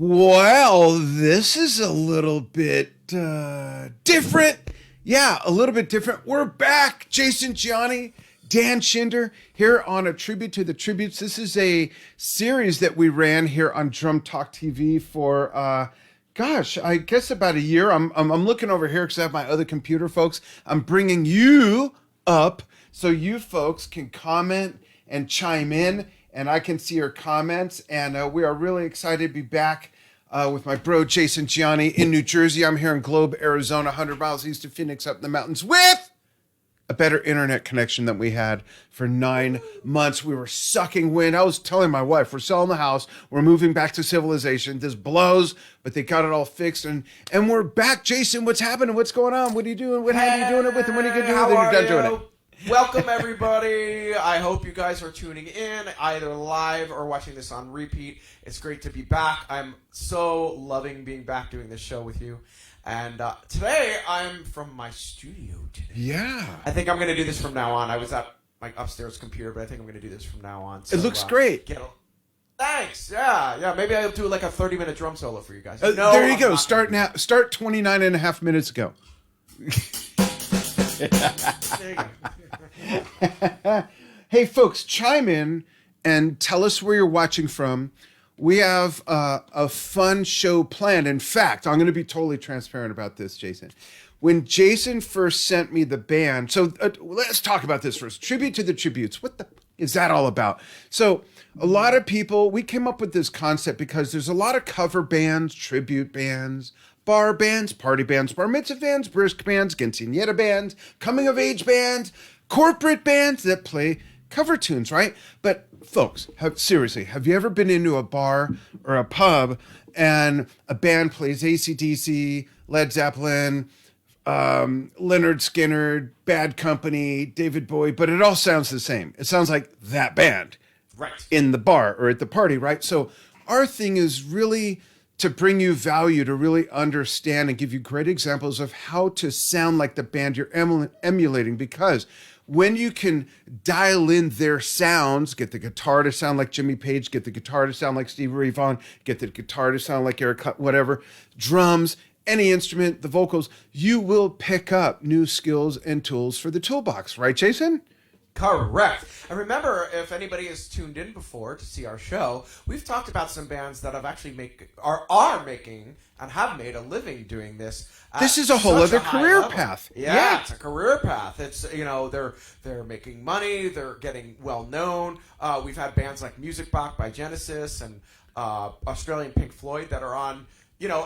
Well, this is a little bit different. Yeah, a little bit different. We're back. Jason Gianni, Dan Schinder here on A Tribute to the Tributes. This is a series that we ran here on Drum Talk TV for, I guess about a year. I'm looking over here because I have my other computer, folks. I'm bringing you up so you folks can comment and chime in, and I can see your comments. And we are really excited to be back with my bro Jason Gianni in New Jersey. I'm here in Globe, Arizona, 100 miles east of Phoenix, up in the mountains, with a better internet connection than we had for 9 months. We were sucking wind. I was telling my wife, we're selling the house. We're moving back to civilization. This blows, but they got it all fixed. And we're back. Jason, what's happening? What's going on? What are you doing? What have you doing it with? And when are you going to do it? Then you're done doing it. Welcome, everybody. I hope you guys are tuning in, either live or watching this on repeat. It's great to be back. I'm so loving being back doing this show with you. And today, I'm from my studio today. Yeah. I think I'm going to do this from now on. I was at my upstairs computer, but I think I'm going to do this from now on. So, it looks great. Thanks. Yeah. Maybe I'll do like a 30-minute drum solo for you guys. No, there you go. Start now. Start 29 and a half minutes ago. There you go. Hey, folks, chime in and tell us where you're watching from. We have a fun show planned. In fact, I'm going to be totally transparent about this, Jason. When Jason first sent me the band, so let's talk about this first. Tribute to the Tributes. What the is that all about? So a lot of people, we came up with this concept because there's a lot of cover bands, tribute bands, bar bands, party bands, bar mitzvah bands, brisk bands, quinceañera bands, coming of age bands, corporate bands that play cover tunes, right? But folks, seriously, have you ever been into a bar or a pub and a band plays AC/DC, Led Zeppelin, Leonard Skinner, Bad Company, David Bowie, but it all sounds the same. It sounds like that band in the bar or at the party, right? So our thing is really to bring you value, to really understand and give you great examples of how to sound like the band you're emulating, because when you can dial in their sounds, get the guitar to sound like Jimmy Page, get the guitar to sound like Stevie Ray Vaughan, get the guitar to sound like Eric, whatever, drums, any instrument, the vocals, you will pick up new skills and tools for the toolbox. Right, Jason? Correct. And remember, if anybody has tuned in before to see our show, we've talked about some bands that have actually are making and have made a living doing this. This is a whole other career path. Yeah, it's a career path. It's they're making money, they're getting well known. We've had bands like Music Box by Genesis and Australian Pink Floyd that are on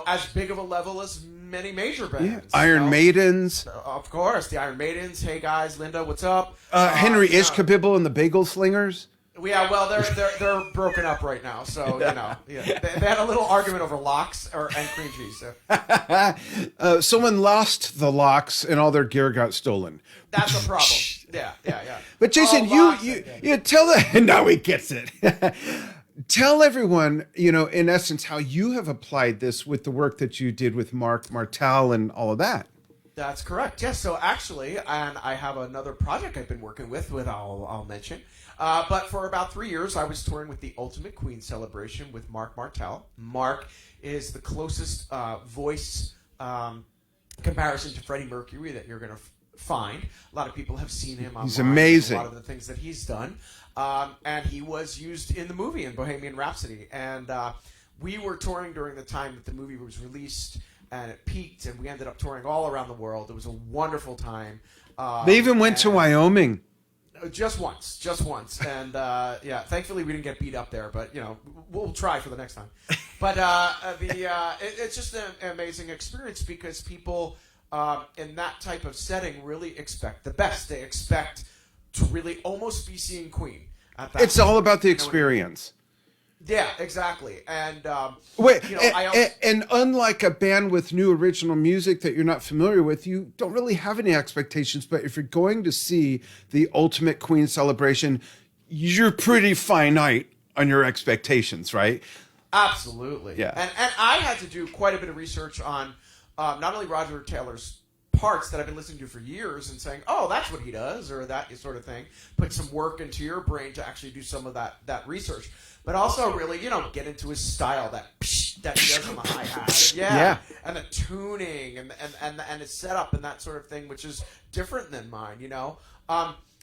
as big of a level as many major bands. Yeah. Iron Maidens. Of course, the Iron Maidens. Hey guys, Linda, what's up? Henry Ishkabibble and the Bagel Slingers. Yeah, well, they're broken up right now, so they had a little argument over locks and cream cheese. So. Someone lost the locks and all their gear got stolen. That's a problem. Yeah. But Jason, you tell the now he gets it. Tell everyone, in essence, how you have applied this with the work that you did with Mark Martel and all of that. That's correct. Yes. So actually, and I have another project I've been working with I'll mention. But for about 3 years, I was touring with the Ultimate Queen Celebration with Mark Martel. Mark is the closest voice comparison to Freddie Mercury that you're going to find. A lot of people have seen him online. He's amazing. A lot of the things that he's done. And he was used in the movie in Bohemian Rhapsody. And we were touring during the time that the movie was released, and it peaked, and we ended up touring all around the world. It was a wonderful time. They even went to Wyoming. Just once. And thankfully we didn't get beat up there, but we'll try for the next time. But it's just an amazing experience because people in that type of setting really expect the best. They expect to really almost be seeing Queen. It's all about the experience. Yeah, exactly. And and unlike a band with new original music that you're not familiar with, you don't really have any expectations. But if you're going to see the Ultimate Queen Celebration, you're pretty finite on your expectations, right? Absolutely. Yeah. And I had to do quite a bit of research on not only Roger Taylor's parts that I've been listening to for years and saying, oh, that's what he does, or that sort of thing. Put some work into your brain to actually do some of that research. But also really, get into his style, that psh, that he does on the hi-hat. Yeah. And the tuning and the setup and that sort of thing, which is different than mine, you know?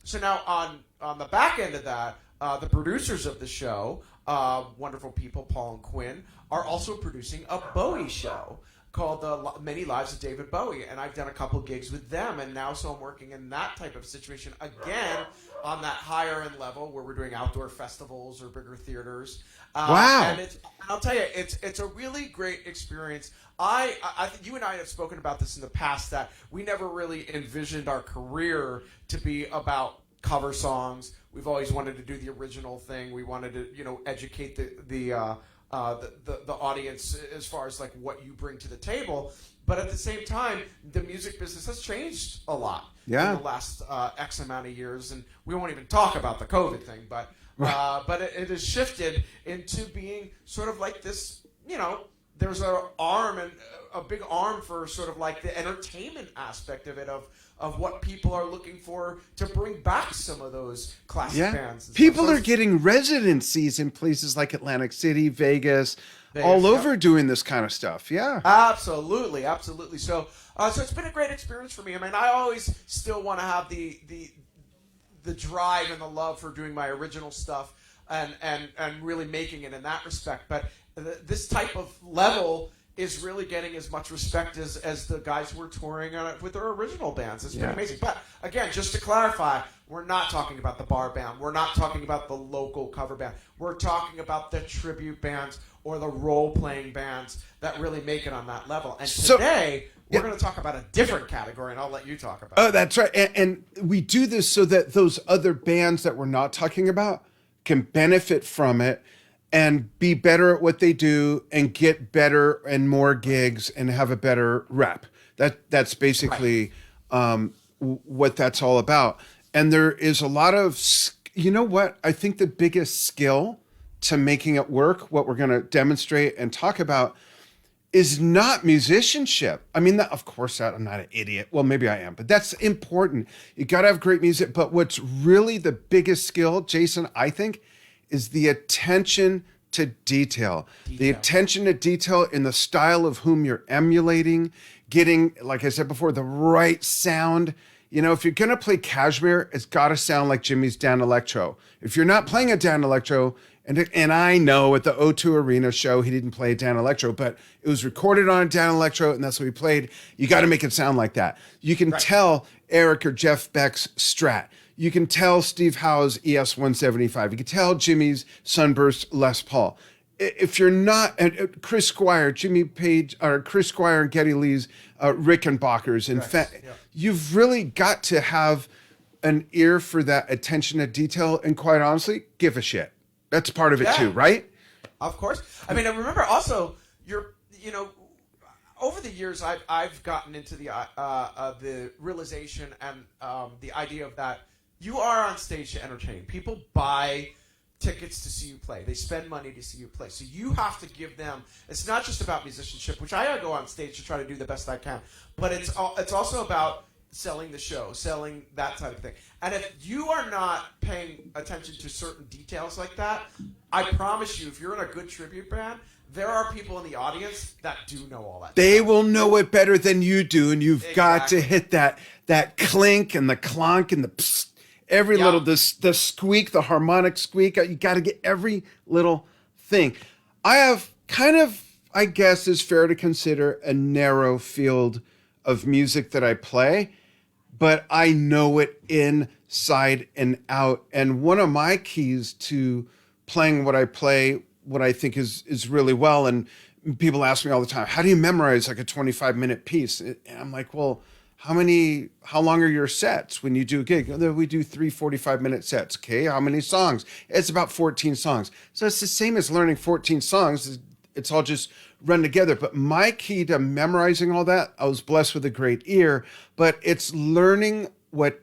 So now on the back end of that, the producers of the show, wonderful people, Paul and Quinn, are also producing a Bowie show called The Many Lives of David Bowie, and I've done a couple gigs with them, and now so I'm working in that type of situation again on that higher end level where we're doing outdoor festivals or bigger theaters. Wow! And I'll tell you, it's a really great experience. I think you and I have spoken about this in the past, that we never really envisioned our career to be about cover songs. We've always wanted to do the original thing. We wanted to, you know, educate the audience as far as like what you bring to the table. But at the same time, the music business has changed a lot in the last X amount of years, and we won't even talk about the COVID thing. But it has shifted into being sort of like this. You know, there's a big arm for sort of like the entertainment aspect of it, of what people are looking for to bring back some of those classic bands. People are getting residencies in places like Atlantic City, Vegas all over doing this kind of stuff. Yeah. Absolutely. So it's been a great experience for me. I mean, I always still want to have the drive and the love for doing my original stuff and really making it in that respect. But this type of level is really getting as much respect as the guys who are touring with their original bands. It's been amazing. But again, just to clarify, we're not talking about the bar band. We're not talking about the local cover band. We're talking about the tribute bands or the role-playing bands that really make it on that level. And today, we're going to talk about a different category, and I'll let you talk about it. Oh, that's right. And we do this so that those other bands that we're not talking about can benefit from it and be better at what they do and get better and more gigs and have a better rep. That's basically what that's all about. And there is a lot of, you know what? I think the biggest skill to making it work, what we're going to demonstrate and talk about, is not musicianship. I mean, of course, I'm not an idiot. Well, maybe I am, but that's important. You got to have great music. But what's really the biggest skill, Jason, I think, is the attention to detail. The attention to detail in the style of whom you're emulating, getting, like I said before, the right sound. You know, if you're going to play Kashmir, it's got to sound like Jimmy's Dan Electro. If you're not playing a Dan Electro, and I know at the O2 Arena show, he didn't play a Dan Electro, but it was recorded on a Dan Electro, and that's what he played. You got to make it sound like that. You can tell Eric or Jeff Beck's Strat. You can tell Steve Howe's ES-175. You can tell Jimmy's Sunburst Les Paul. If you're not, Chris Squire, Jimmy Page, or Chris Squire and Geddy Lee's Rickenbackers, you've really got to have an ear for that attention to detail, and quite honestly, give a shit. That's part of it too, right? Of course. I mean, I remember also over the years, I've gotten into the realization and the idea of that you are on stage to entertain. People buy tickets to see you play. They spend money to see you play. So you have to give them. It's not just about musicianship, which I go on stage to try to do the best I can, but it's also about selling the show, selling that type of thing. And if you are not paying attention to certain details like that, I promise you, if you're in a good tribute band, there are people in the audience that do know all that. They will know it better than you do, and you've got to hit that clink and the clonk and the psst, every little the squeak, the harmonic squeak. You got to get every little thing. I have kind of, I guess, is fair to consider a narrow field of music that I play, but I know it inside and out. And one of my keys to playing what I play, what I think is really well, and people ask me all the time, how do you memorize like a 25-minute piece? And I'm like, well, how long are your sets when you do a gig? We do 3 45-minute sets. Okay, how many songs? It's about 14 songs. So it's the same as learning 14 songs. It's all just run together. But my key to memorizing all that, I was blessed with a great ear, but it's learning what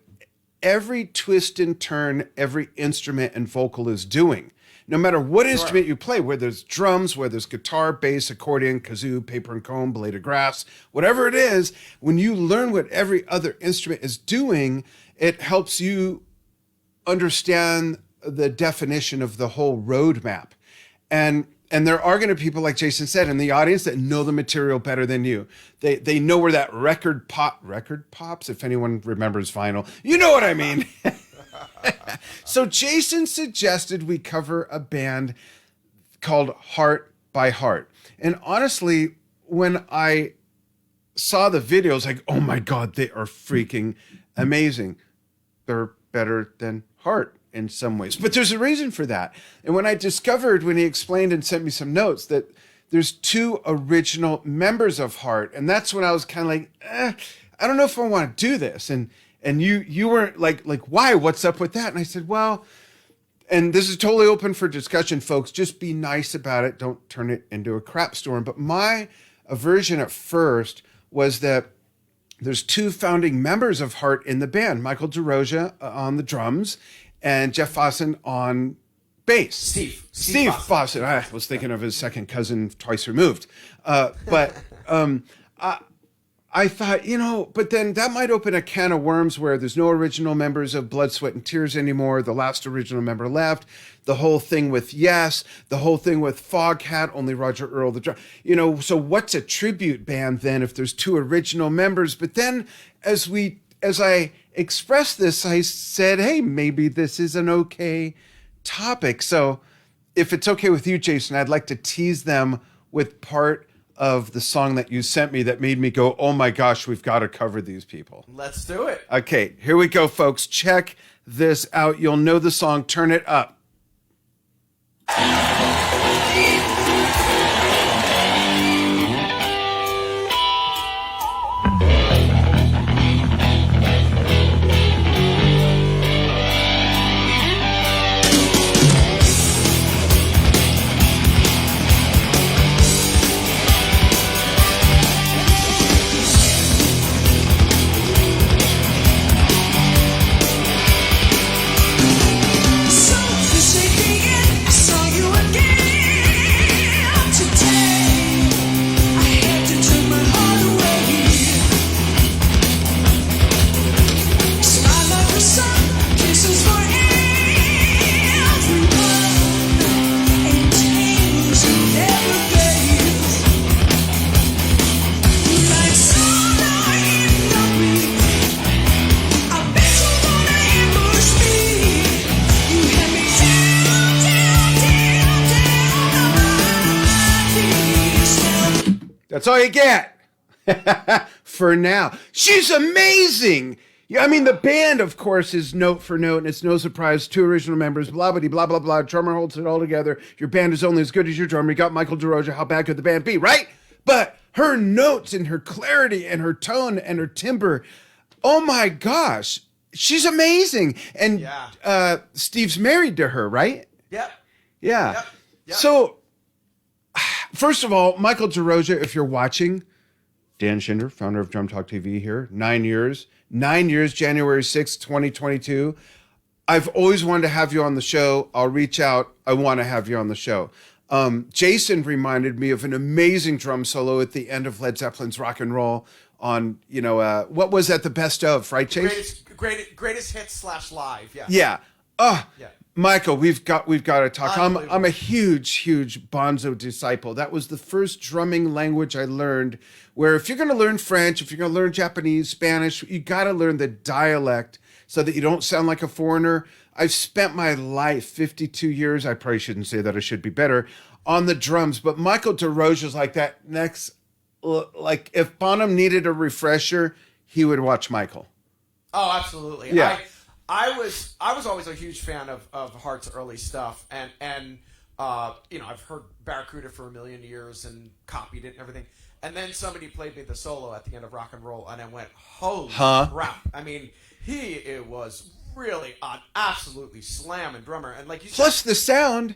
every twist and turn, every instrument and vocal is doing. No matter what instrument you play, whether there's drums, whether there's guitar, bass, accordion, kazoo, paper and comb, blade of grass, whatever it is, when you learn what every other instrument is doing, it helps you understand the definition of the whole roadmap. And And there are going to be people, like Jason said, in the audience that know the material better than you. They know where that record pops, if anyone remembers vinyl. You know what I mean. So Jason suggested we cover a band called Heart by Heart. And honestly, when I saw the videos, like, oh my God, they are freaking amazing. They're better than Heart in some ways. But there's a reason for that. And when I discovered, when he explained and sent me some notes, that there's 2 original members of Heart, and that's when I was kind of like, I don't know if I want to do this. And you weren't like, why? What's up with that? And I said, well, and this is totally open for discussion, folks. Just be nice about it. Don't turn it into a crap storm. But my aversion at first was that there's 2 founding members of Heart in the band, Michael DeRosa on the drums and Jeff Fossen on bass. Steve Fossen. I was thinking of his second cousin twice removed. I thought, but then that might open a can of worms where there's no original members of Blood, Sweat, and Tears anymore. The last original member left. The whole thing with Yes. The whole thing with Foghat, only Roger Earl, the drum. So what's a tribute band then if there's 2 original members? But then as I expressed this, I said, hey, maybe this is an okay topic. So if it's okay with you, Jason, I'd like to tease them with part of the song that you sent me that made me go, oh my gosh, we've got to cover these people. Let's do it. Okay, here we go, folks. Check this out. You'll know the song. Turn it up. That's all you get for now. She's amazing. Yeah, I mean, the band, of course, is note for note, and it's no surprise. 2 original members, blah, blah, blah, blah, blah. Drummer holds it all together. Your band is only as good as your drummer. You got Michael DeRosa. How bad could the band be, right? But her notes and her clarity and her tone and her timbre, oh my gosh, she's amazing. And Steve's married to her, right? Yep. Yeah. Yep. So, first of all, Michael DeRosa, if you're watching, Dan Schinder, founder of Drum Talk TV here, 9 years, January 6th, 2022. I've always wanted to have you on the show. I'll reach out. I want to have you on the show. Jason reminded me of an amazing drum solo at the end of Led Zeppelin's Rock and Roll on, what was that, the best of, right, Chase? Greatest hits / live, yeah. Yeah. Oh, yeah. Michael, we've got to talk. I'm a huge Bonzo disciple. That was the first drumming language I learned, where if you're going to learn French, if you're going to learn Japanese, Spanish, you got to learn the dialect so that you don't sound like a foreigner. I've spent my life, 52 years, I probably shouldn't say that, I should be better, on the drums. But Michael DeRosa's like that next, like if Bonham needed a refresher, he would watch Michael. Oh, absolutely. Yeah. I was always a huge fan of Heart's early stuff, and I've heard Barracuda for a million years and copied it and everything. And then somebody played me the solo at the end of Rock and Roll, and I went, holy crap. I mean, it was really an absolutely slamming drummer. And like you plus said, the sound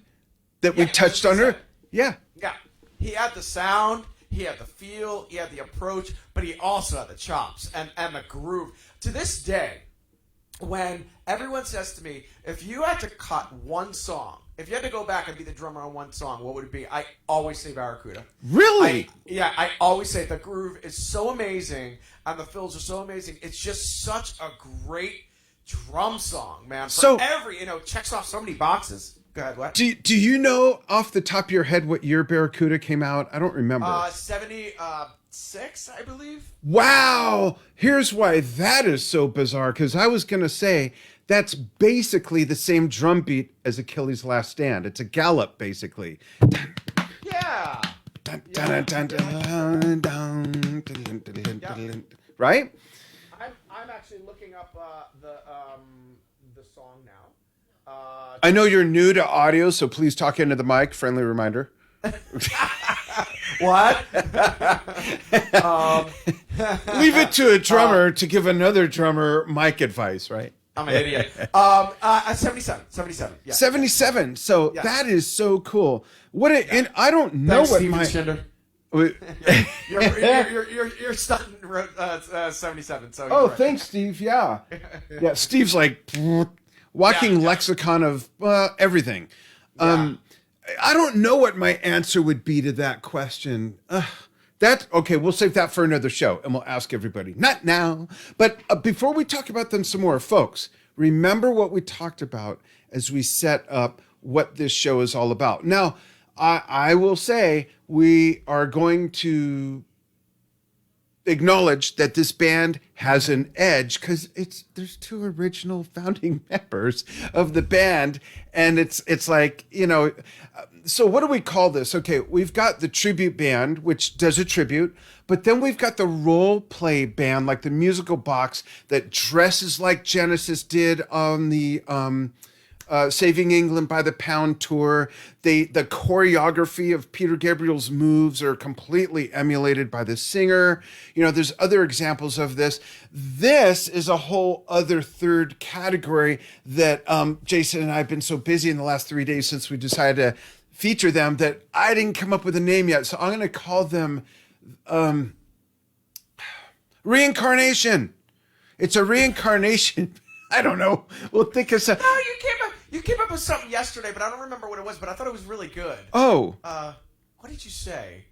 that we touched on her. Yeah. Yeah. He had the sound, he had the feel, he had the approach, but he also had the chops and the groove. To this day, when everyone says to me, if you had to cut one song, if you had to go back and be the drummer on one song, what would it be? I always say Barracuda. Really? I always say the groove is so amazing and the fills are so amazing. It's just such a great drum song, man. Checks off so many boxes. Go ahead. What? Do you know off the top of your head what year Barracuda came out? I don't remember. 76, I believe. Wow. Here's why that is so bizarre, because I was going to say that's basically the same drum beat as Achilles' Last Stand. It's a gallop, basically. Yeah. Right? I'm actually looking up the song now. I know you're new to audio, so please talk into the mic. Friendly reminder. What? Leave it to a drummer to give another drummer mic advice, right? I'm an idiot. 77. Yeah. 77. So Yes. that is so cool. And I don't know Thanks, what Steven my. Schindler. You're stuck in 77. So Oh, right. thanks, Steve. Yeah. Yeah. Steve's like walking Yeah. lexicon of everything. I don't know what my answer would be to that question. Okay, we'll save that for another show and we'll ask everybody. Not now. But before we talk about them some more, folks, remember what we talked about as we set up what this show is all about. Now, I will say we are going to acknowledge that this band has an edge because there's two original founding members of the band, and it's like, so what do we call this? Okay, we've got the tribute band, which does a tribute, but then we've got the role play band, like the musical box that dresses like Genesis did on the Saving England by the Pound tour. The choreography of Peter Gabriel's moves are completely emulated by the singer. There's other examples of this. This is a whole other third category that Jason and I have been so busy in the last 3 days since we decided to feature them that I didn't come up with a name yet. So I'm going to call them Reincarnation. It's a reincarnation. I don't know. We'll think of some. No, you came up with something yesterday, but I don't remember what it was. But I thought it was really good. Oh. What did you say?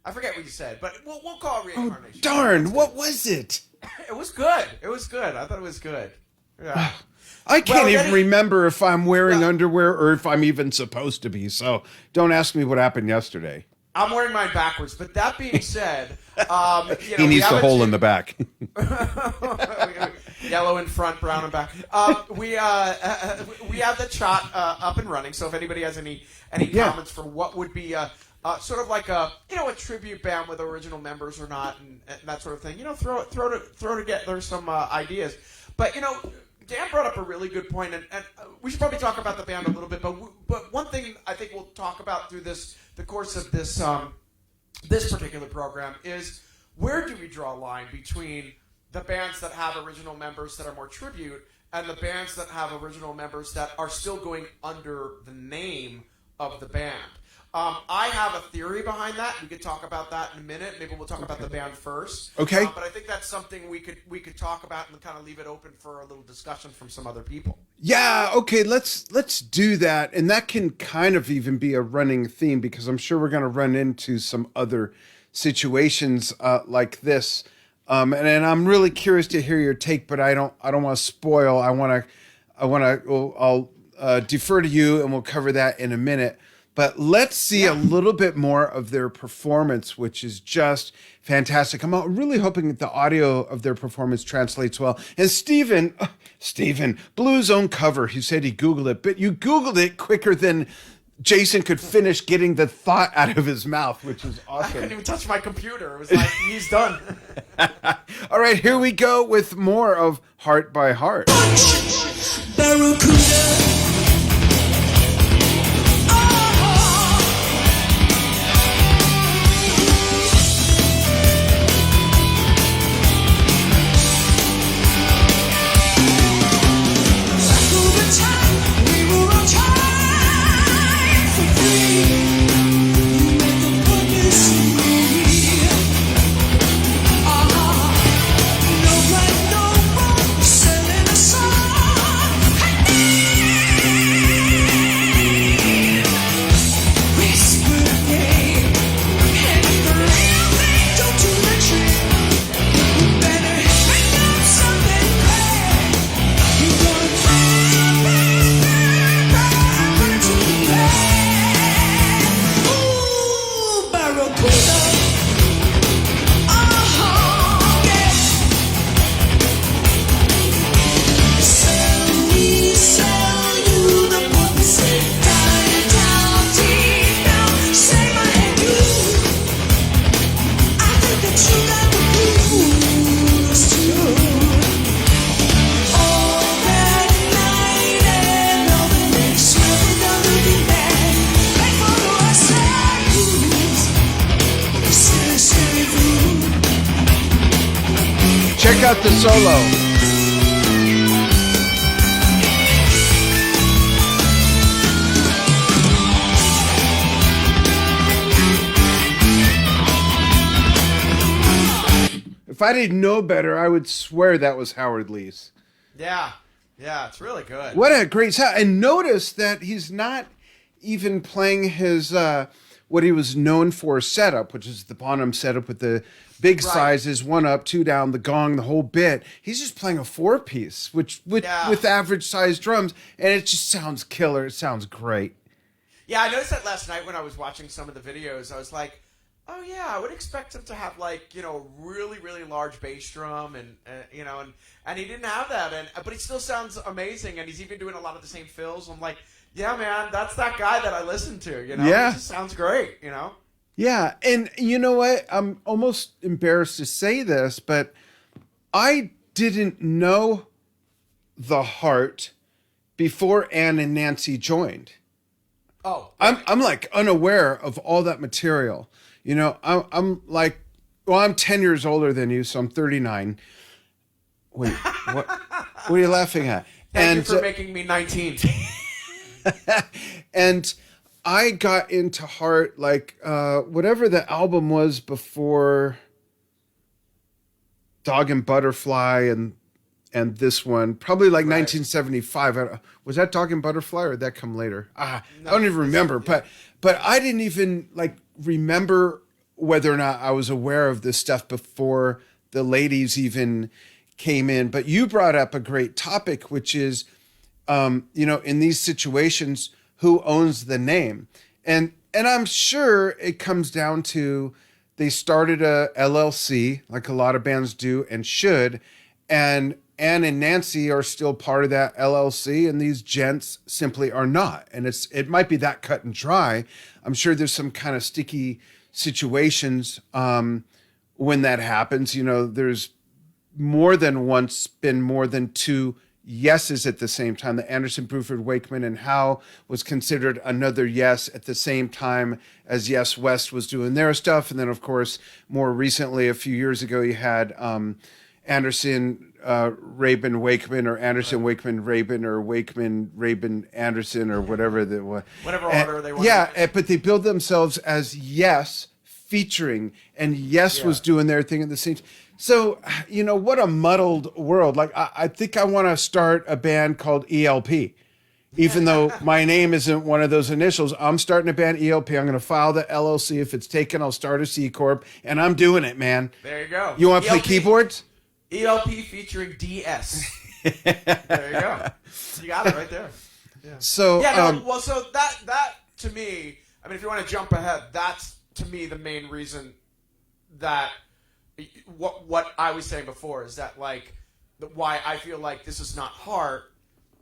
I forget what you said, but we'll call it reincarnation. Darn! What was it? It was good. I thought it was good. Yeah. I can't even then remember if I'm wearing underwear or if I'm even supposed to be. So don't ask me what happened yesterday. I'm wearing mine backwards. But that being said, He needs the hole in the back. Yellow in front, brown in back. We have the chat up and running. So if anybody has any comments for what would be sort of like a tribute band with original members or not, and that sort of thing, throw together some ideas. But Dan brought up a really good point, and we should probably talk about the band a little bit. But one thing I think we'll talk about through the course of this particular program is, where do we draw a line between the bands that have original members that are more tribute and the bands that have original members that are still going under the name of the band? I have a theory behind that. We could talk about that in a minute. Maybe we'll talk about the band first. Okay. But I think that's something we could talk about and kind of leave it open for a little discussion from some other people. Yeah, okay, let's do that. And that can kind of even be a running theme, because I'm sure we're going to run into some other situations like this. And I'm really curious to hear your take, but I don't want to spoil. I'll defer to you, and we'll cover that in a minute. But let's see a little bit more of their performance, which is just fantastic. I'm really hoping that the audio of their performance translates well. And Steven blew his own cover. He said he Googled it, but you Googled it quicker than Jason could finish getting the thought out of his mouth, which is awesome. I couldn't even touch my computer. It was like, he's done. All right, here we go with more of Heart by Heart. Barracuda. No right, no wrong, selling a song. Check out the solo. If I didn't know better, I would swear that was Howard Lee's. Yeah, it's really good. What a great sound. And notice that he's not even playing his, what he was known for setup, which is the Bonham setup with the big sizes, 1 up, 2 down, the gong, the whole bit. He's just playing a 4-piece, with average size drums, and it just sounds killer. It sounds great. Yeah, I noticed that last night when I was watching some of the videos. I was like, oh yeah, I would expect him to have really, really large bass drum and he didn't have that, but he still sounds amazing, and he's even doing a lot of the same fills. I'm like, yeah, man, that's that guy that I listen to. Yeah, he just sounds great. Yeah, and you know what? I'm almost embarrassed to say this, but I didn't know the Heart before Ann and Nancy joined. Oh, I'm like unaware of all that material. I'm like, well, I'm 10 years older than you, so I'm 39. Wait, what are you laughing at? Thank you for making me 19. And I got into Heart like whatever the album was before Dog and Butterfly and this one, probably like 1975. Was that Dog and Butterfly, or did that come later? I don't even remember. But I didn't even like remember whether or not I was aware of this stuff before the ladies even came in. But you brought up a great topic, which is, in these situations, who owns the name? And I'm sure it comes down to they started a LLC, like a lot of bands do and should, and Ann and Nancy are still part of that LLC, and these gents simply are not. And it might be that cut and dry. I'm sure there's some kind of sticky situations when that happens. There's more than once been more than 2 yeses at the same time. The Anderson, Bruford, Wakeman, and Howe was considered another yes at the same time as Yes West was doing their stuff. And then, of course, more recently, a few years ago, you had Anderson, Rabin, Wakeman, or Anderson, Wakeman, Rabin, or Wakeman, Rabin, Anderson, or whatever the whatever order they want. Yeah, but they build themselves as Yes featuring, and Yes was doing their thing at the same time. So, what a muddled world. Like, I think I want to start a band called ELP. Even though my name isn't one of those initials, I'm starting a band, ELP. I'm going to file the LLC. If it's taken, I'll start a C Corp, and I'm doing it, man. There you go. You want to play keyboards? ELP featuring DS. There you go. You got it right there. Yeah. So, so that to me, I mean, if you want to jump ahead, that's to me the main reason that what I was saying before is that why I feel like this is not Heart.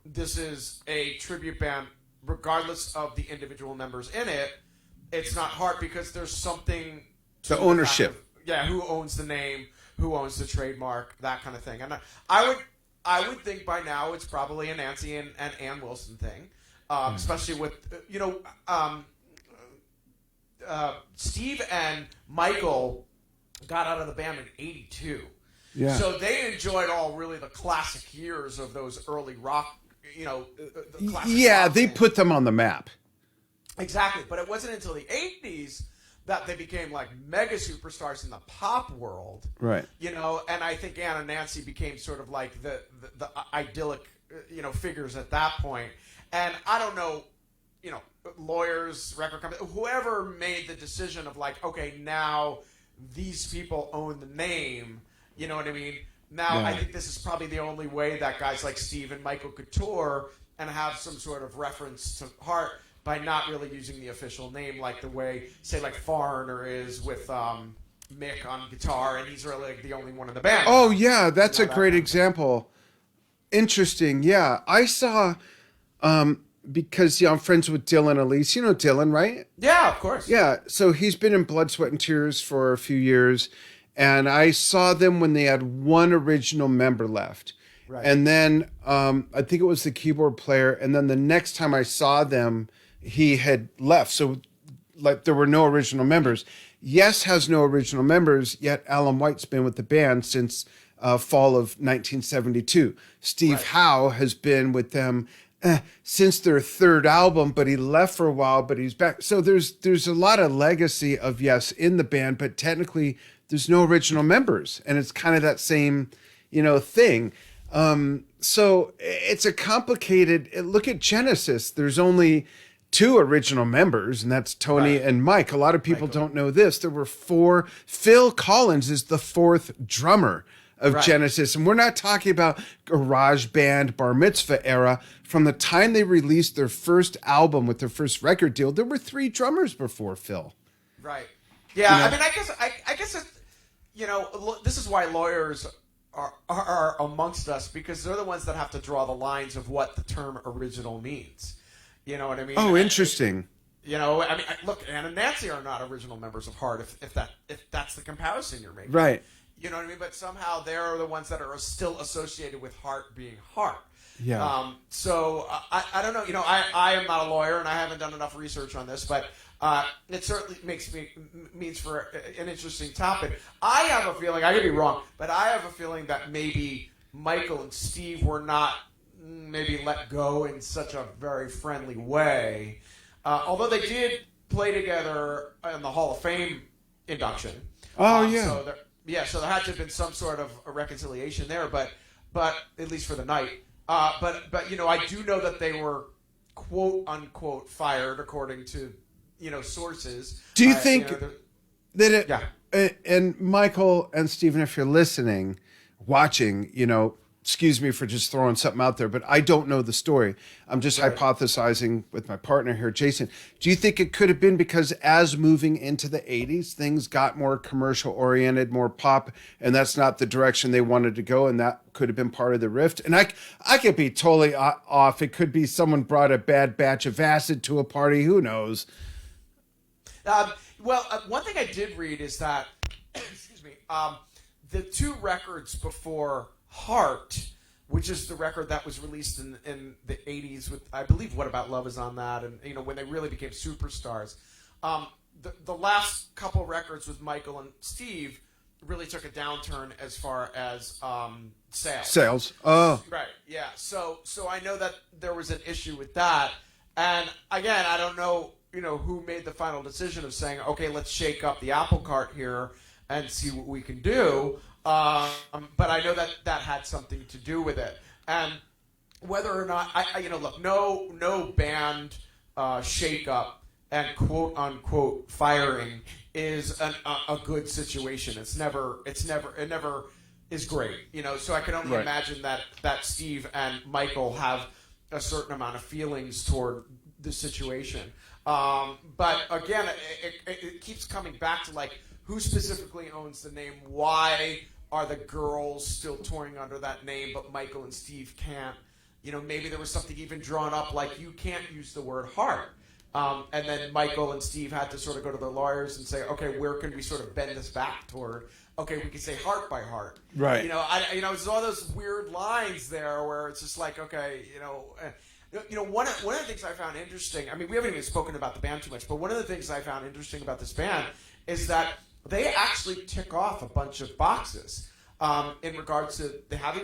This is a tribute band, regardless of the individual members in it. It's not Heart because there's something to the ownership. Who owns the name, who owns the trademark, that kind of thing. And I would think by now it's probably a Nancy and Ann Wilson thing, especially with Steve and Michael got out of the band in '82. Yeah. So they enjoyed all really the classic years of those early rock, the classic rock they band. put them on the map. Exactly, but it wasn't until the '80s that they became like mega superstars in the pop world. Right. And I think Ann and Nancy became sort of like the idyllic, figures at that point. And I don't know, lawyers, record companies, whoever made the decision of like, okay, now these people own the name. You know what I mean? Now, I think this is probably the only way that guys like Steve and Michael could tour and have some sort of reference to Heart by not really using the official name like the way, say, like Foreigner is with Mick on guitar, and he's really like the only one in the band. Oh, yeah, that's a great example. Interesting, yeah. I saw, because I'm friends with Dylan Elise. You know Dylan, right? Yeah, of course. Yeah, so he's been in Blood, Sweat, and Tears for a few years, and I saw them when they had one original member left. Right. And then I think it was the keyboard player, and then the next time I saw them, he had left. So like there were no original members. Yes has no original members, yet Alan White's been with the band since fall of 1972. Steve Right. Howe has been with them since their third album, but he left for a while, but he's back. So there's a lot of legacy of Yes in the band, but technically there's no original members, and it's kind of that same, thing. So it's a complicated look at Genesis. There's only two original members, and that's Tony Right. and Mike. A lot of people Michael. don't know this. There were four. Phil Collins is the fourth drummer of Right. Genesis. And we're not talking about garage band, bar mitzvah era. From the time they released their first album with their first record deal, there were three drummers before Phil. Right. Yeah. You know? I mean, I guess it, this is why lawyers are amongst us, because they're the ones that have to draw the lines of what the term original means. You know what I mean? Oh, interesting. I mean, look, Ann and Nancy are not original members of Heart, if that's the comparison you're making. Right. You know what I mean? But somehow they're the ones that are still associated with Heart being Heart. Yeah. So I don't know. I am not a lawyer and I haven't done enough research on this, but it certainly means for an interesting topic. I have a feeling, I could be wrong, but I have a feeling that maybe Michael and Steve were not maybe let go in such a very friendly way. Although they did play together in the Hall of Fame induction. Oh, yeah. So there had to have been some sort of a reconciliation there, but at least for the night. But I do know that they were quote unquote fired according to sources. Do you think that it? Yeah. And Michael and Stephen, if you're listening, watching, excuse me for just throwing something out there, but I don't know the story. I'm just hypothesizing with my partner here, Jason. Do you think it could have been because as moving into the 80s, things got more commercial oriented, more pop, and that's not the direction they wanted to go, and that could have been part of the rift? And I could be totally off. It could be someone brought a bad batch of acid to a party. Who knows? One thing I did read is that, excuse me, the two records before Heart, which is the record that was released in the 80s with, I believe, What About Love is on that, and when they really became superstars. The last couple records with Michael and Steve really took a downturn as far as sales. Sales. Oh. Right, yeah. So I know that there was an issue with that. And again, I don't know, who made the final decision of saying, okay, let's shake up the apple cart here and see what we can do. But I know that had something to do with it. And whether or not, look, no band shake up and quote unquote firing is a good situation. It never is great. So I can only imagine that Steve and Michael have a certain amount of feelings toward the situation. But again, it keeps coming back to who specifically owns the name? Why are the girls still touring under that name, but Michael and Steve can't? Maybe there was something even drawn up like you can't use the word Heart. And then Michael and Steve had to sort of go to their lawyers and say, okay, where can we sort of bend this back toward? Okay, we can say Heart by Heart. Right. There's all those weird lines there where it's just like, okay, one of the things I found interesting, I mean, we haven't even spoken about the band too much, but one of the things I found interesting about this band is that they actually tick off a bunch of boxes in regards to they have the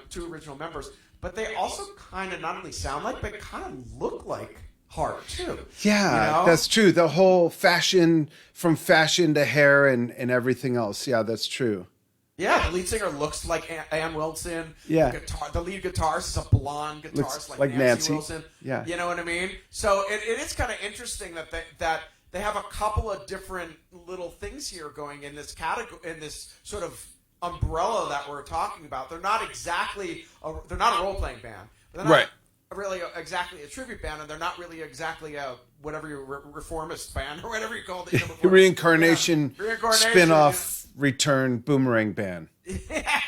two original members, but they also kind of not only sound like, but kind of look like Heart too. Yeah, that's true. The whole fashion, from fashion to hair and everything else. Yeah, that's true. Yeah, the lead singer looks like Ann Wilson. Yeah. The lead guitarist is a blonde guitarist like Nancy Wilson. Yeah. You know what I mean? So it is kind of interesting that they have a couple of different little things here going in this category, in this sort of umbrella that we're talking about. They're not exactly they're not a role-playing band. They're not really exactly a tribute band, and they're not really exactly a whatever your reformist band or whatever you called it. Reincarnation, Reincarnation spin-off, return, boomerang band. Yeah,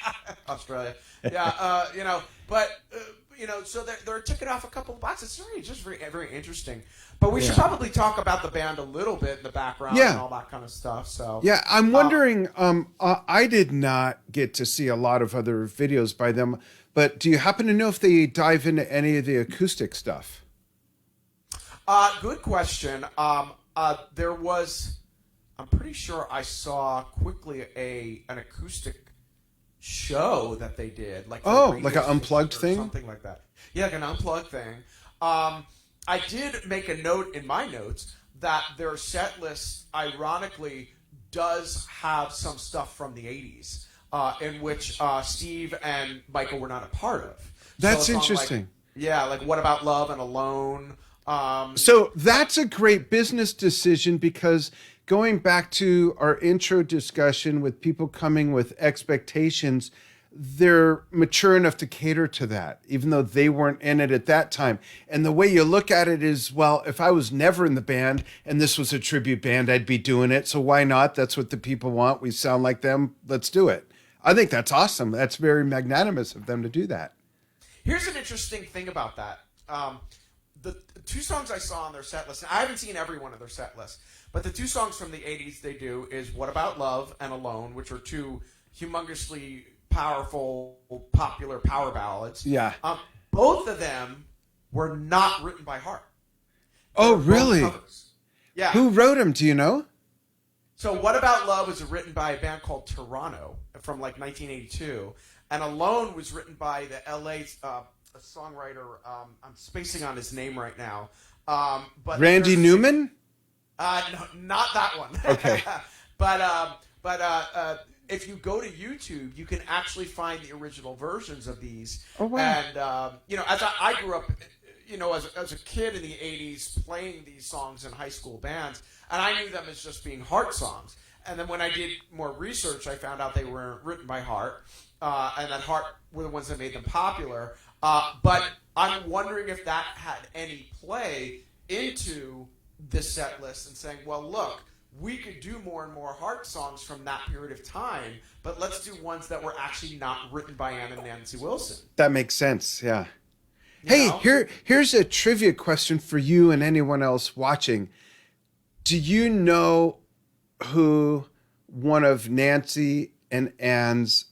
Australia. Yeah, so they're ticking off a couple of boxes. It's very, very interesting. But we should probably talk about the band a little bit in the background and all that kind of stuff. So yeah, I'm wondering. I did not get to see a lot of other videos by them, but do you happen to know if they dive into any of the acoustic stuff? Good question. There was, I'm pretty sure I saw quickly an acoustic show that they did, like Oh, radio like an unplugged station or thing? something like that. Yeah, like an unplugged thing. I did make a note in my notes that their set list, ironically, does have some stuff from the 80s, in which Steve and Michael were not a part of. That's So a song interesting. like What About Love and Alone. So that's a great business decision, because going back to our intro discussion with people coming with expectations, they're mature enough to cater to that, even though they weren't in it at that time. And the way you look at it is, well, if I was never in the band and this was a tribute band, I'd be doing it. So why not? That's what the people want. We sound like them. Let's do it. I think that's awesome. That's very magnanimous of them to do that. Here's an interesting thing about that. The two songs I saw on their set list, and I haven't seen every one of their set lists, but the two songs from the 80s they do is What About Love and Alone, which are two humongously powerful, popular power ballads. Yeah. Both of them were not written by Hart. Oh, Both really? covers. Yeah. Who wrote them? Do you know? So What About Love was written by a band called Toronto from like 1982, and Alone was written by the LA songwriter. I'm spacing on his name right now. But Randy Newman? No, not that one. Okay. but if you go to YouTube, you can actually find the original versions of these. Oh, wow. And as I grew up, as a kid in the 80s, playing these songs in high school bands, and I knew them as just being Hart songs. And then when I did more research, I found out they were written by Hart, and that Hart were the ones that made them popular. But I'm wondering if that had any play into the set list and saying, well, look, we could do more and more Hart songs from that period of time, but let's do ones that were actually not written by Ann and Nancy Wilson. That makes sense, yeah. You know? Here's a trivia question for you and anyone else watching. Do you know who one of Nancy and Ann's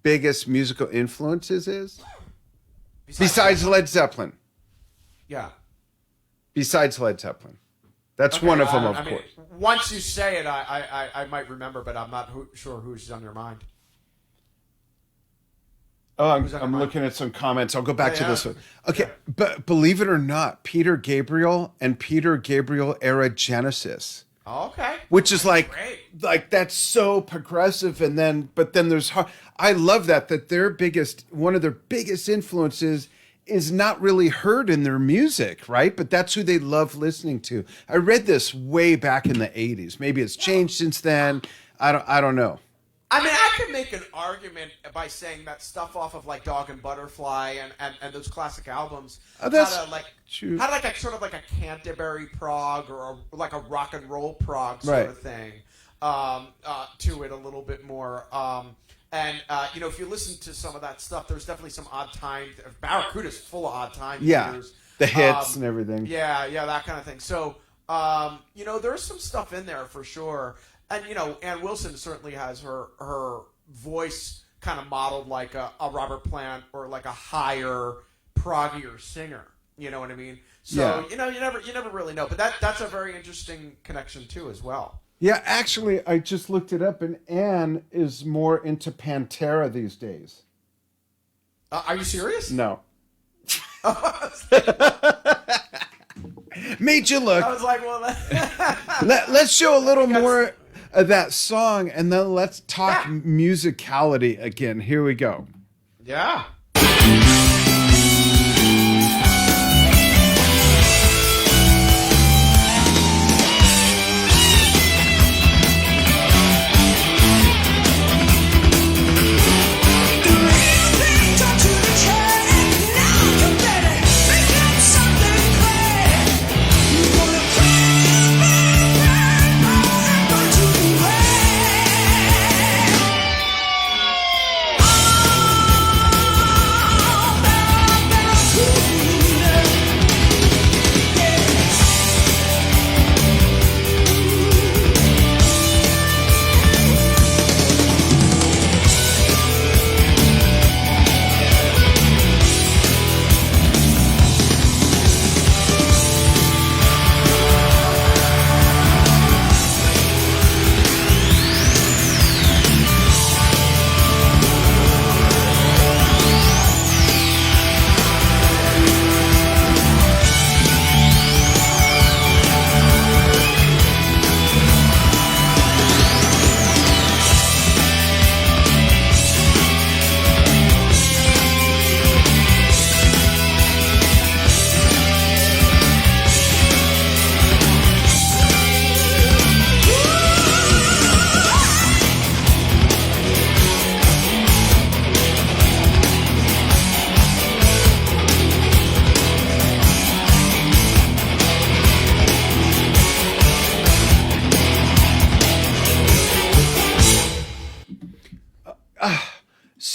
biggest musical influences is? Besides Led Zeppelin. Yeah. Besides Led Zeppelin. That's Okay, one of them, I of mean, course. once you say it, I might remember, but I'm not sure who's on your mind. Oh, Who's on your I'm mind? looking at some comments. I'll go back to Yeah. this one. Okay, Yeah. but believe it or not, Peter Gabriel and Peter Gabriel era Genesis, Okay. which is like Great. that's so progressive. And then, but then there's, I love that one of their biggest influences is not really heard in their music, right? But that's who they love listening to. I read this way back in the 80s. Maybe it's changed since then. I don't know. I mean, I could make an argument by saying that stuff off of like Dog and Butterfly and those classic albums That's true. had like a sort of like a Canterbury prog or like a rock and roll prog sort Right. of thing to it a little bit more. If you listen to some of that stuff, there's definitely some odd time. Barracuda's full of odd time. Yeah, years. the hits and everything. Yeah, that kind of thing. So, there's some stuff in there for sure. And, Ann Wilson certainly has her voice kind of modeled like a Robert Plant or like a higher, proggier singer. You know what I mean? So, Yeah. you never really know. But that's a very interesting connection, too, as well. Yeah, actually, I just looked it up, and Anne is more into Pantera these days. Are you serious? No. Made you look. I was like, well, Let's show a little more of that song, and then let's talk musicality again. Here we go. yeah.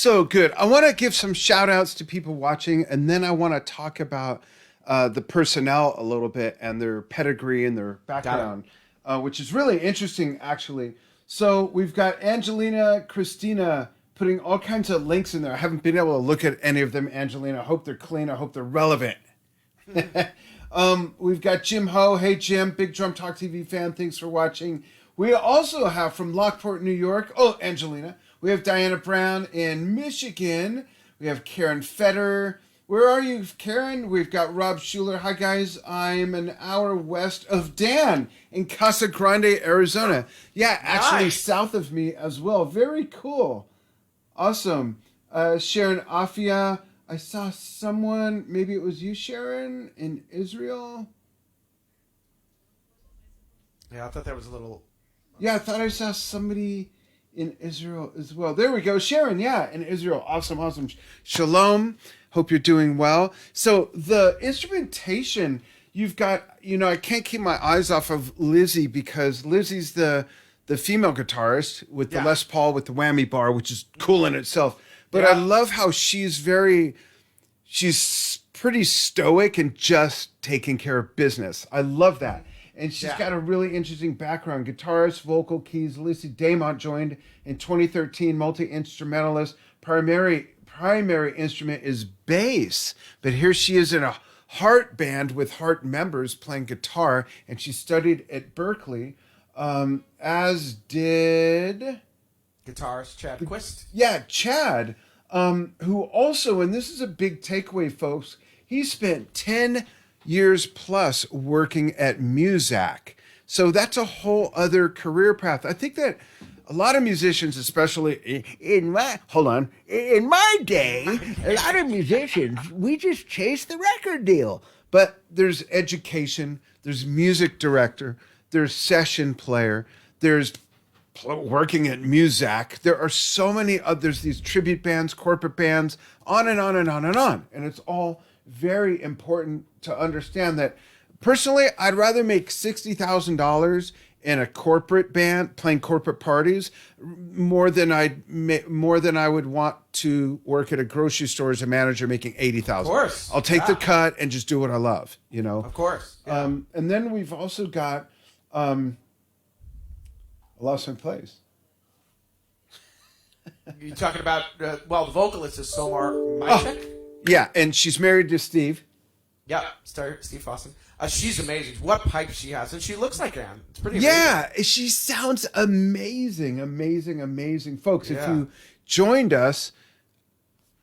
so good. I want to give some shout outs to people watching, and then I want to talk about the personnel a little bit and their pedigree and their background, which is really interesting, actually. So we've got Angelina Christina putting all kinds of links in there. I haven't been able to look at any of them, Angelina. I hope they're clean. I hope they're relevant. We've got Jim Ho. Hey, Jim, big Drum Talk TV fan. Thanks for watching. We also have from Lockport, New York. Oh, Angelina. We have Diana Brown in Michigan. We have Karen Fetter. Where are you, Karen? We've got Rob Schuler. Hi, guys. I'm an hour west of Dan in Casa Grande, Arizona. Yeah, actually Nice. south of me as well. Very cool. Awesome. Sharon Afia. I saw someone, maybe it was you, Sharon, in Israel. Yeah, I thought that was a little. Yeah, I thought I saw somebody in Israel as well. There we go. Sharon, yeah, in Israel. Awesome, awesome. Shalom. Hope you're doing well. So the instrumentation, you've got, I can't keep my eyes off of Lizzie because Lizzie's the female guitarist with the Yeah. Les Paul with the whammy bar, which is cool in itself. But Yeah. I love how she's pretty stoic and just taking care of business. I love that. And she's Yeah. got a really interesting background. Guitarist, vocal, keys. Lizzie Daymont joined in 2013, multi-instrumentalist. Primary instrument is bass. But here she is in a Heart band with Heart members playing guitar. And she studied at Berkeley, as did... Guitarist Chad Quist. Yeah, Chad, who also, and this is a big takeaway, folks, he spent 10 years plus working at Muzak. So that's a whole other career path. I think that a lot of musicians, especially in my day, a lot of musicians, we just chase the record deal. But there's education, there's music director, there's session player, there's working at Muzak. There are so many others, these tribute bands, corporate bands, on and on and on and on. And it's all very important to understand that personally, I'd rather make $60,000 in a corporate band playing corporate parties more than I would want to work at a grocery store as a manager making $80,000. Of course. I'll take Yeah. the cut and just do what I love, Of course. Yeah. And then we've also got I lost my place. You're talking about, the vocalist is Somar Mychek. Yeah, and she's married to Steve. Yeah, Steve Fossen. She's amazing. What pipes she has. And she looks like Anne. It's pretty amazing. Yeah, she sounds amazing, amazing, amazing. Folks, if Yeah. you joined us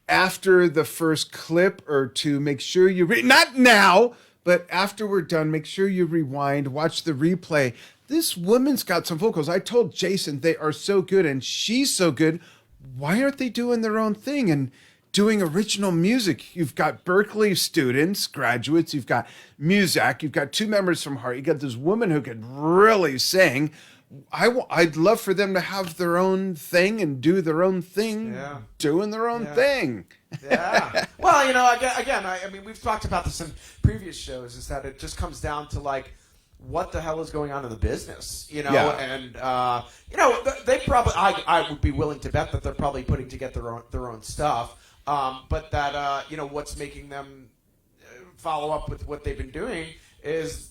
after the first clip or two, make sure you, not now, but after we're done, make sure you rewind, watch the replay. This woman's got some vocals. I told Jason they are so good and she's so good. Why aren't they doing their own thing and doing original music? You've got Berkeley students, graduates, you've got Muzak, you've got two members from Heart, you got this woman who could really sing. I'd love for them to have their own thing and do their own thing, Yeah. doing their own thing. Yeah. Well, again, I mean, we've talked about this in previous shows, is that it just comes down to, like, what the hell is going on in the business, Yeah. And they probably, I would be willing to bet that they're probably putting together their own stuff, but that what's making them follow up with what they've been doing is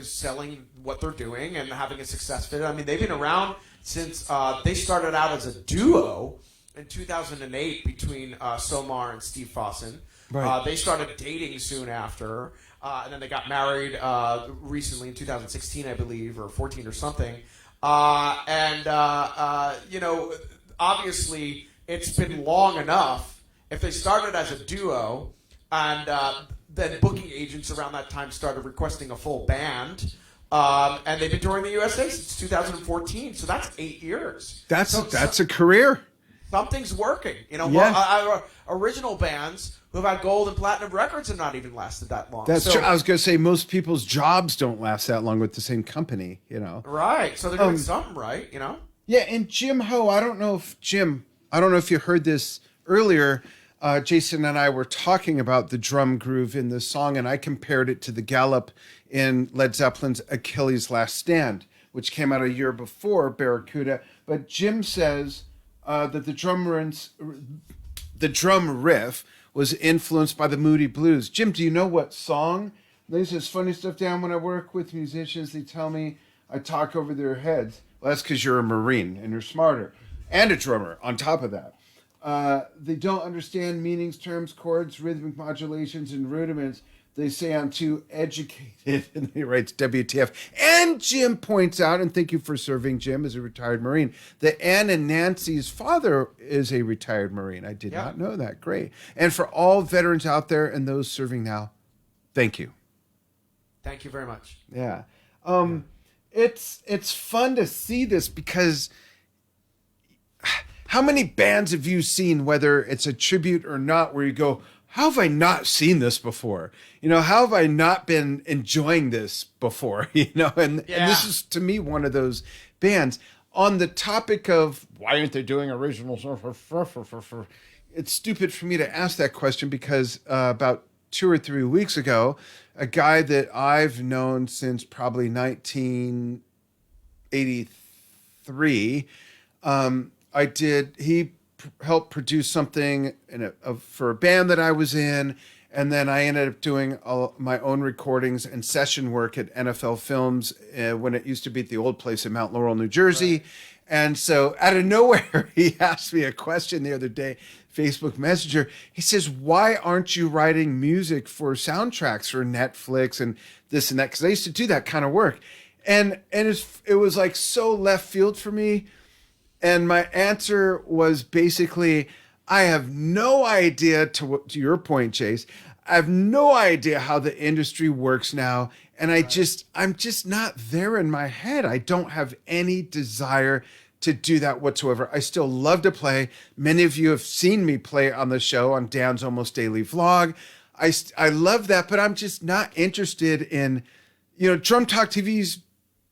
selling what they're doing and having a success with it. I mean, they've been around since they started out as a duo in 2008 between Somar and Steve Fossen. Right. They started dating soon after. And then they got married recently in 2016, I believe, or 14 or something. Obviously, it's been long enough. If they started as a duo, and then booking agents around that time started requesting a full band, and they've been touring the USA since 2014, so that's 8 years. That's a career. Something's working. Yeah. Original bands who have had gold and platinum records have not even lasted that long. That's true. I was going to say most people's jobs don't last that long with the same company, Right. So they're doing something right, Yeah, and Jim Ho, I don't know if you heard this earlier. Jason and I were talking about the drum groove in this song, and I compared it to the gallop in Led Zeppelin's Achilles' Last Stand, which came out a year before Barracuda. But Jim says that the drum riff was influenced by the Moody Blues. Jim, do you know what song? There's this funny stuff down when I work with musicians. They tell me I talk over their heads. Well, that's because you're a Marine and you're smarter, and a drummer on top of that. They don't understand meanings, terms, chords, rhythmic modulations, and rudiments. They say I'm too educated, and he writes WTF. And Jim points out, and thank you for serving, Jim, as a retired Marine, that Ann and Nancy's father is a retired Marine. I did not know that. Great. And for all veterans out there and those serving now, thank you. Thank you very much. Yeah. It's fun to see this because how many bands have you seen, whether it's a tribute or not, where you go, how have I not seen this before? How have I not been enjoying this before? And this is, to me, one of those bands. On the topic of why aren't they doing original stuff? It's stupid for me to ask that question because about 2 or 3 weeks ago, a guy that I've known since probably 1983, he helped produce something for a band that I was in, and then I ended up doing my own recordings and session work at NFL Films when it used to be at the old place in Mount Laurel, New Jersey. Right. And so out of nowhere, he asked me a question the other day, Facebook Messenger. He says, why aren't you writing music for soundtracks for Netflix and this and that? Because I used to do that kind of work. And it was like so left field for me. And my answer was basically, I have no idea, to your point, Chase, I have no idea how the industry works now. And I'm just not there in my head. I don't have any desire to do that whatsoever. I still love to play. Many of you have seen me play on the show on Dan's Almost Daily Vlog. I love that, but I'm just not interested in, Drum Talk TV's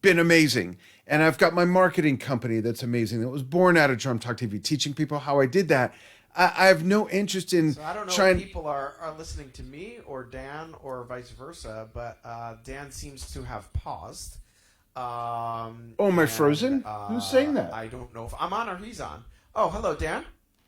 been amazing. And I've got my marketing company that's amazing. That was born out of Drum Talk TV, teaching people how I did that. I have no interest in I don't know if people are listening to me or Dan or vice versa, but Dan seems to have paused. Am I frozen? Who's saying that? I don't know if I'm on or he's on. Oh, hello, Dan.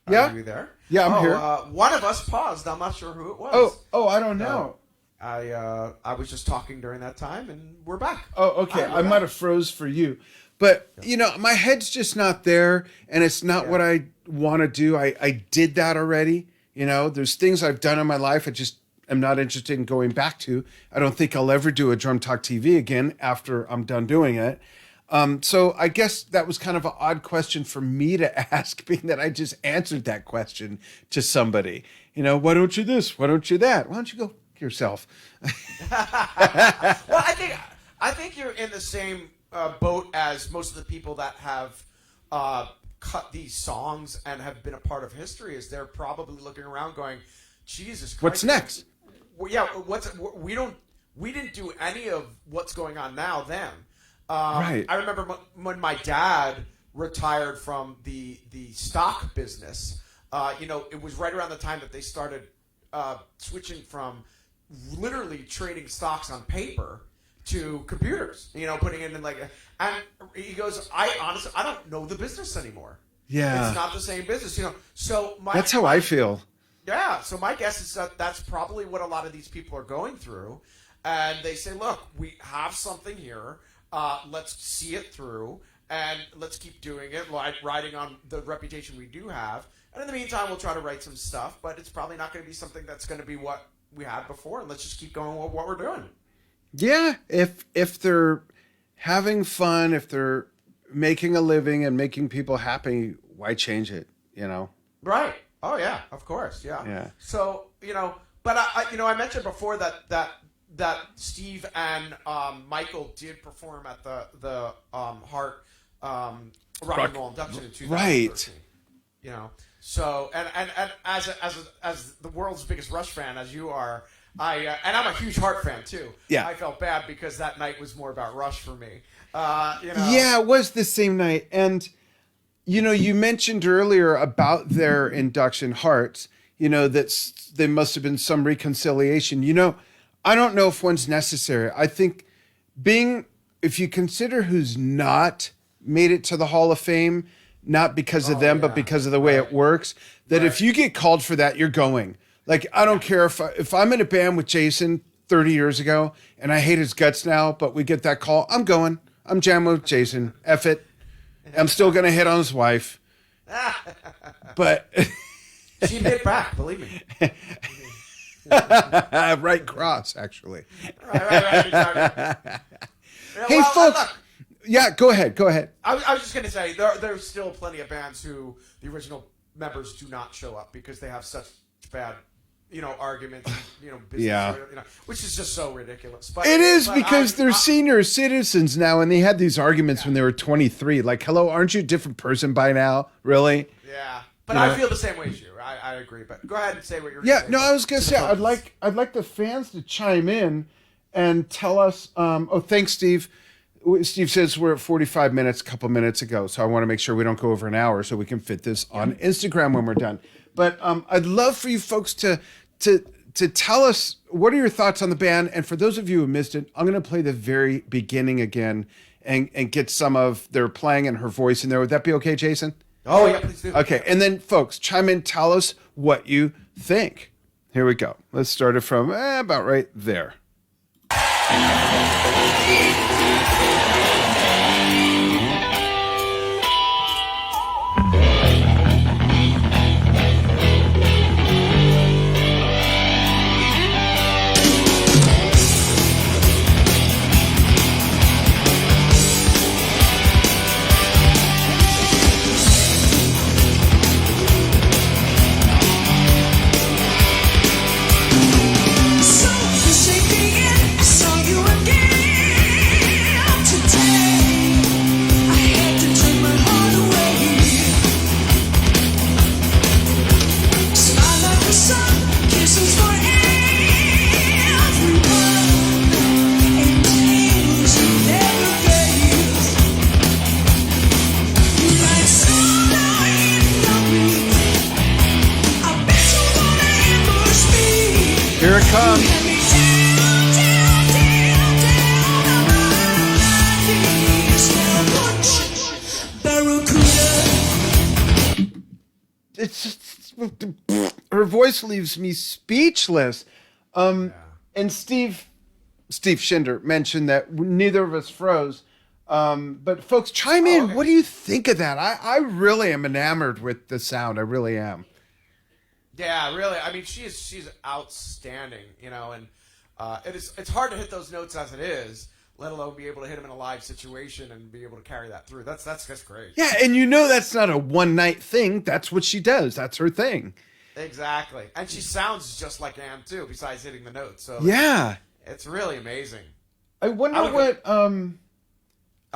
Yeah? Are you there? Yeah, I'm here. One of us paused. I'm not sure who it was. Oh, I don't know. I was just talking during that time, and we're back. Oh, okay. I might have froze for you. But, my head's just not there, and it's not what I want to do. I did that already. There's things I've done in my life I just am not interested in going back to. I don't think I'll ever do a Drum Talk TV again after I'm done doing it. So I guess that was kind of an odd question for me to ask, being that I just answered that question to somebody. Why don't you this? Why don't you that? Why don't you go yourself? Well, I think you're in the same boat as most of the people that have cut these songs and have been a part of history. Is they're probably looking around going, Jesus Christ, what's next? We didn't do any of what's going on now then. Right. I remember when my dad retired from the stock business. It was right around the time that they started switching from literally trading stocks on paper to computers. Putting it in and he goes, I don't know the business anymore. Yeah, it's not the same business. So that's how I feel. Yeah. So my guess is that that's probably what a lot of these people are going through, and they say, look, we have something here. Let's see it through, and let's keep doing it, riding on the reputation we do have. And in the meantime, we'll try to write some stuff, but it's probably not going to be something that's going to be what we had before. And let's just keep going with what we're doing. Yeah, if they're having fun, if they're making a living and making people happy, why change it? Right. Oh yeah, of course. Yeah. Yeah. So but I mentioned before that Steve and Michael did perform at the Heart Rock and Roll induction in 2013. Right. So and as the world's biggest Rush fan as you are, and I'm a huge Heart fan too. Yeah. I felt bad because that night was more about Rush for me. Yeah, it was the same night. And you mentioned earlier about their induction, Hearts, that there must have been some reconciliation. I don't know if one's necessary. I think if you consider who's not made it to the Hall of Fame, not because of them, but because of the way it works. That if you get called for that, you're going. Like, I don't care if I'm in a band with Jason 30 years ago and I hate his guts now, but we get that call, I'm going. I'm jamming with Jason. F it. I'm still going to hit on his wife. But she hit back, believe me. Right cross, actually. Right. Exactly. Hey, folks. Yeah, go ahead. I was just going to say, there's still plenty of bands who the original members do not show up because they have such bad, arguments, business, which is just so ridiculous. But it is because they're senior citizens now, and they had these arguments when they were 23. Like, hello, aren't you a different person by now? Really? Yeah. But I feel the same way as you. I agree. But go ahead and say what you're going to say. Yeah, no, I was going to say, I'd like the fans to chime in and tell us. Thanks, Steve. Steve says we're at 45 minutes a couple minutes ago, so I want to make sure we don't go over an hour so we can fit this on Instagram when we're done. But I'd love for you folks to tell us what are your thoughts on the band. And for those of you who missed it, I'm going to play the very beginning again and get some of their playing and her voice in there. Would that be okay, Jason? Oh, yeah, please do. Okay, and then, folks, chime in, tell us what you think. Here we go. Let's start it from about right there. Here it comes. It's just, her voice leaves me speechless. And Steve Shinder mentioned that neither of us froze. But folks, chime in. Okay. What do you think of that? I really am enamored with the sound. I really am. Yeah, really. I mean, she's outstanding, and it's hard to hit those notes as it is, let alone be able to hit them in a live situation and be able to carry that through. That's great. Yeah, and that's not a one night thing. That's what she does. That's her thing. Exactly, and she sounds just like Anne too. Besides hitting the notes, so yeah, it's really amazing. I wonder I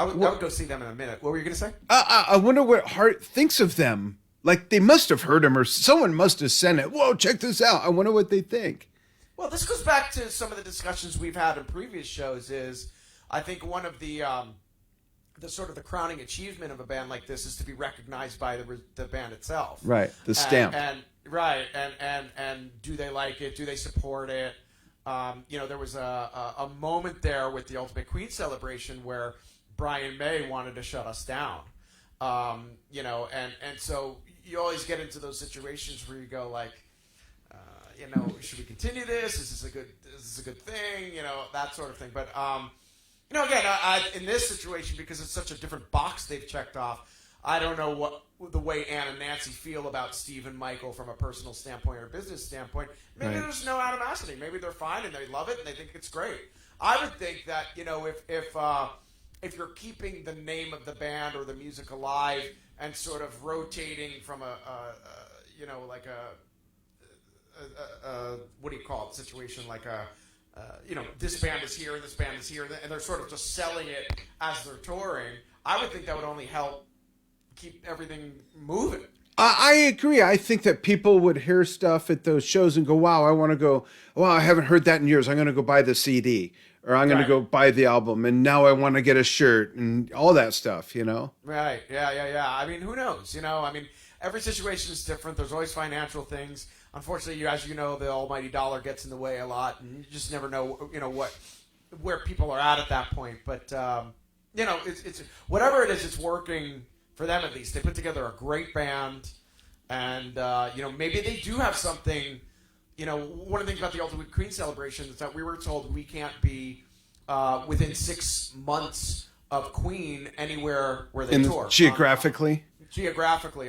would go see them in a minute. What were you going to say? I wonder what Hart thinks of them. Like, they must have heard him, or someone must have sent it. Whoa, check this out. I wonder what they think. Well, this goes back to some of the discussions we've had in previous shows. I think one of the sort of the crowning achievement of a band like this is to be recognized by the band itself. Right, the stamp. And do they like it? Do they support it? There was a moment there with the Ultimate Queen celebration where Brian May wanted to shut us down. And so you always get into those situations where you go like, should we continue this? Is this a good thing? That sort of thing. But again, in this situation, because it's such a different box they've checked off, I don't know what the way Ann and Nancy feel about Steve and Michael from a personal standpoint or business standpoint. Maybe there's no animosity. Maybe they're fine and they love it and they think it's great. I would think that if you're keeping the name of the band or the music alive and sort of rotating from what do you call it, situation like this band is here and this band is here, and they're sort of just selling it as they're touring, I would think that would only help keep everything moving. I agree. I think that people would hear stuff at those shows and go, wow, I want to go, wow, I haven't heard that in years. I'm going to go buy the CD. Or I'm going to go buy the album, and now I want to get a shirt and all that stuff, Right. Yeah. I mean, who knows? Every situation is different. There's always financial things. Unfortunately, as you know, the almighty dollar gets in the way a lot, and you just never know, where people are at that point. But, it's whatever it is, it's working for them at least. They put together a great band, and maybe they do have something. One of the things about the Ultimate Queen celebration is that we were told we can't be within 6 months of Queen anywhere where they tour. Geographically?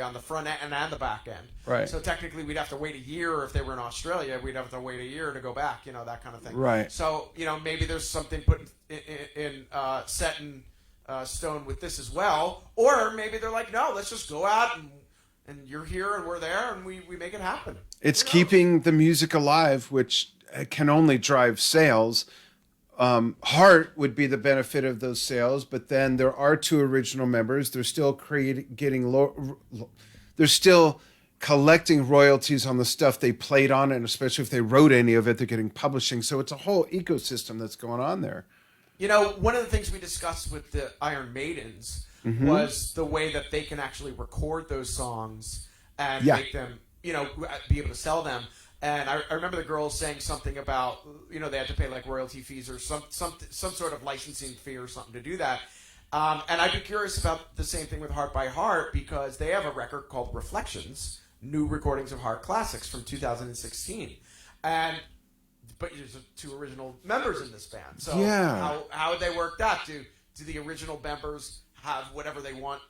On the front end and the back end. Right. So technically we'd have to wait a year. If they were in Australia, we'd have to wait a year to go back, that kind of thing. Right. So, maybe there's something put set in stone with this as well. Or maybe they're like, no, let's just go out and you're here and we're there and we make it happen. It's keeping the music alive, which can only drive sales. Heart would be the benefit of those sales, but then there are 2 original members. They're still they're still collecting royalties on the stuff they played on, and especially if they wrote any of it, they're getting publishing. So it's a whole ecosystem that's going on there. One of the things we discussed with the Iron Maidens was the way that they can actually record those songs and make them, be able to sell them. And I remember the girls saying something about, they had to pay like royalty fees or some sort of licensing fee or something to do that. And I'd be curious about the same thing with Heart by Heart, because they have a record called Reflections, New Recordings of Heart Classics from 2016. But there's 2 original members in this band. So how would they work that? Do the original members have whatever they want?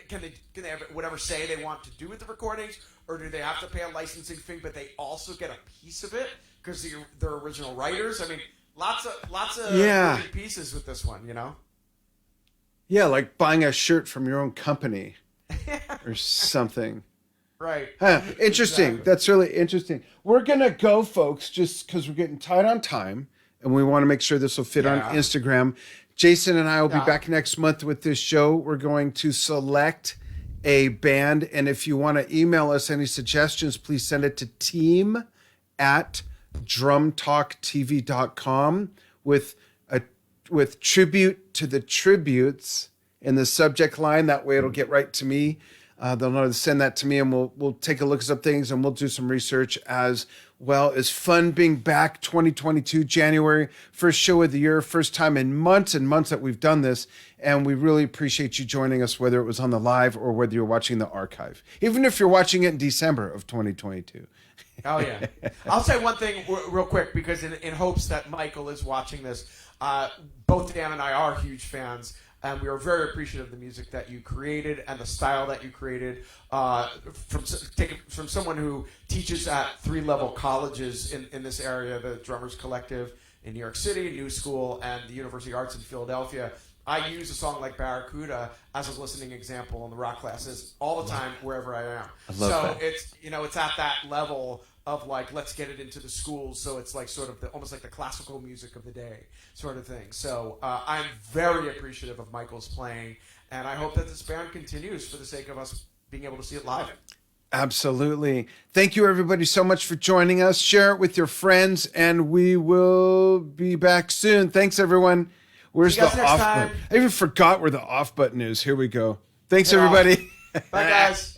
Can they have whatever say they want to do with the recordings, or do they have to pay a licensing fee, but they also get a piece of it because they're original writers? I mean, lots of moving pieces with this one, Yeah, like buying a shirt from your own company or something. Right. Interesting. Exactly. That's really interesting. We're gonna go, folks, just because we're getting tight on time, and we want to make sure this will fit on Instagram. Jason and I will be back next month with this show. We're going to select a band, and if you want to email us any suggestions, please send it to team@drumtalktv.com with tribute to the tributes in the subject line. That way it'll get right to me. They'll know to send that to me, and we'll take a look at some things, and we'll do some research as well. It's fun being back. 2022 January, first show of the year, first time in months and months that we've done this, and we really appreciate you joining us, whether it was on the live or whether you're watching the archive, even if you're watching it in December of 2022. Oh yeah. I'll say one thing real quick, because in hopes that Michael is watching this, both Dan and I are huge fans. And we are very appreciative of the music that you created and the style that you created from someone who teaches at 3-level colleges in this area, the Drummers Collective in New York City, New School, and the University of Arts in Philadelphia. I use a song like Barracuda as a listening example in the rock classes all the time, wherever I am. It's at that level of like, let's get it into the schools, so it's like sort of almost like the classical music of the day sort of thing. So I'm very appreciative of Michael's playing, and I hope that this band continues for the sake of us being able to see it live. Absolutely. Thank you, everybody, so much for joining us. Share it with your friends, and we will be back soon. Thanks, everyone. Where's the off button? I even forgot where the off button is. Here we go. Thanks, everybody. Bye, guys.